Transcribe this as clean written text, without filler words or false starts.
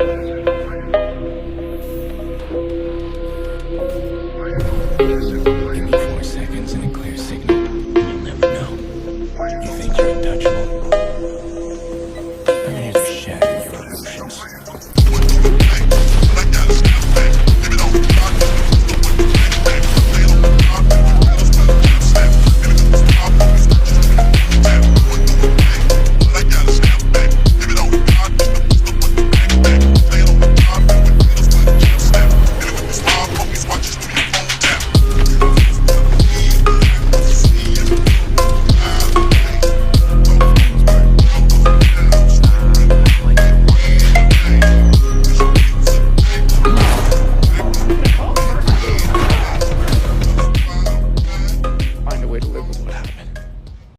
Give me 4 seconds and a clear signal. You'll never know. You think you're untouchable.